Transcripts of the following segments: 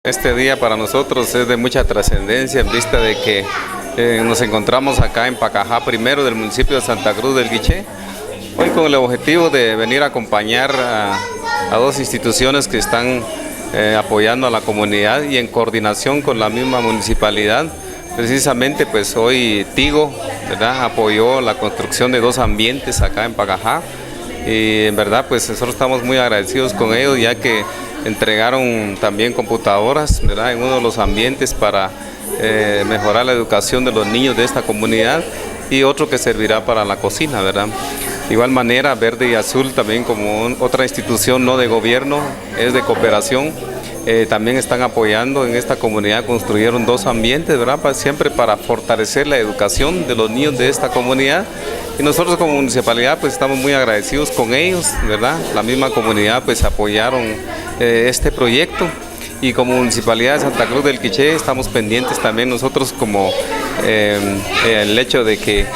Este día para nosotros es de mucha trascendencia en vista de que nos encontramos acá en Pacajá primero del municipio de Santa Cruz del Quiché, hoy con el objetivo de venir a acompañar a dos instituciones que están apoyando a la comunidad y en coordinación con la misma municipalidad. Precisamente pues hoy Tigo, ¿verdad?, apoyó la construcción de dos ambientes acá en Pacajá y en verdad pues nosotros estamos muy agradecidos con ellos, ya que entregaron también computadoras, ¿verdad?, en uno de los ambientes para mejorar la educación de los niños de esta comunidad, y otro que servirá para la cocina, ¿verdad? De igual manera, Verde y Azul también, como otra institución no de gobierno, es de cooperación, también están apoyando en esta comunidad. Construyeron dos ambientes, ¿verdad?, siempre para fortalecer la educación de los niños de esta comunidad. Y nosotros como municipalidad pues estamos muy agradecidos con ellos, ¿verdad? La misma comunidad pues apoyaron este proyecto, y como municipalidad de Santa Cruz del Quiché estamos pendientes también nosotros, como el hecho de que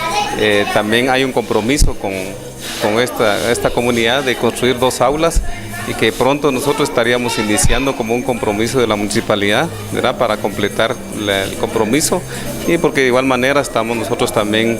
también hay un compromiso con esta comunidad de construir dos aulas, y que pronto nosotros estaríamos iniciando como un compromiso de la municipalidad, ¿verdad?, para completar el compromiso, y porque de igual manera estamos nosotros también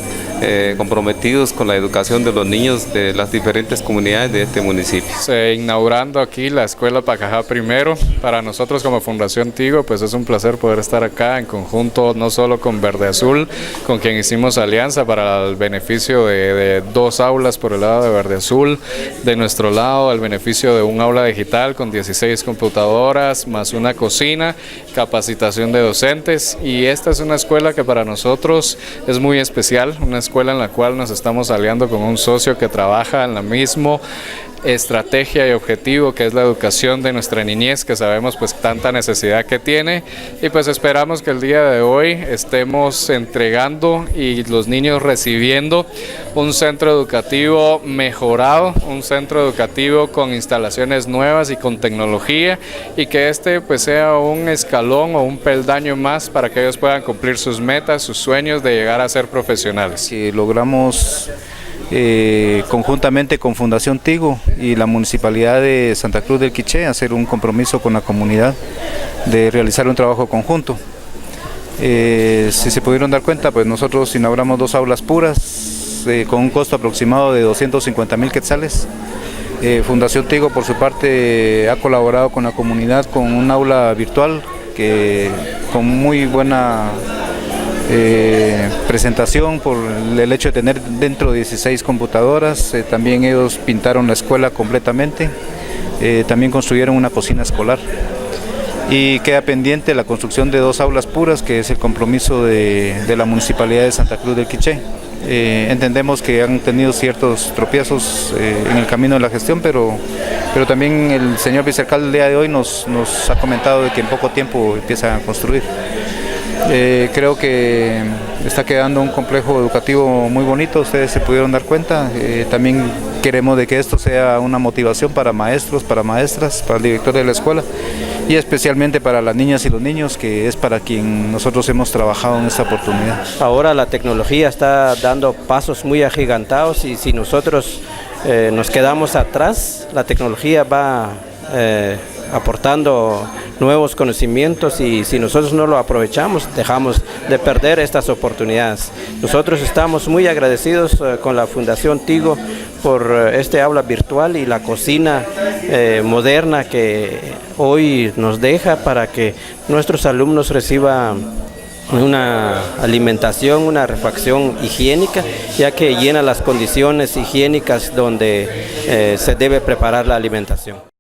comprometidos con la educación de los niños de las diferentes comunidades de este municipio. Inaugurando aquí la Escuela Pacajá primero, para nosotros como Fundación Tigo pues es un placer poder estar acá en conjunto, no solo con Verde Azul, con quien hicimos alianza para el beneficio de dos aulas por el lado de Verde Azul, de nuestro lado el beneficio de un aula digital con 16 computadoras, más una cocina, capacitación de docentes. Y esta es una escuela que para nosotros es muy especial, una escuela en la cual nos estamos aliando con un socio que trabaja en la misma estrategia y objetivo, que es la educación de nuestra niñez, que sabemos pues tanta necesidad que tiene, y pues esperamos que el día de hoy estemos entregando y los niños recibiendo un centro educativo mejorado, un centro educativo con instalaciones nuevas y con tecnología, y que este pues sea un escalón o un peldaño más para que ellos puedan cumplir sus metas, sus sueños de llegar a ser profesionales. Que logramos conjuntamente con Fundación Tigo y la Municipalidad de Santa Cruz del Quiché hacer un compromiso con la comunidad de realizar un trabajo conjunto. Si se pudieron dar cuenta, pues nosotros inauguramos dos aulas puras con un costo aproximado de 250,000 quetzales. Fundación Tigo por su parte ha colaborado con la comunidad con un aula virtual que con muy buena presentación por el hecho de tener dentro de 16 computadoras. También ellos pintaron la escuela completamente, también construyeron una cocina escolar, y queda pendiente la construcción de dos aulas puras, que es el compromiso de la Municipalidad de Santa Cruz del Quiché. Entendemos que han tenido ciertos tropiezos en el camino de la gestión, pero también el señor vicealcalde el día de hoy nos ha comentado de que en poco tiempo empiezan a construir. Creo que está quedando un complejo educativo muy bonito, ustedes se pudieron dar cuenta. También queremos de que esto sea una motivación para maestros, para maestras, para el director de la escuela, y especialmente para las niñas y los niños, que es para quien nosotros hemos trabajado en esta oportunidad. Ahora la tecnología está dando pasos muy agigantados, y si nosotros nos quedamos atrás, la tecnología va aportando nuevos conocimiimientos, y si nosotros no lo aprovechamos, dejamos de perder estas oportunidades. Nosotros estamos muy agradecidos con la Fundación Tigo por este aula virtual y la cocina moderna que hoy nos deja para que nuestros alumnos reciban una alimentación, una refacción higiénica, ya que llena las condiciones higiénicas donde se debe preparar la alimentación.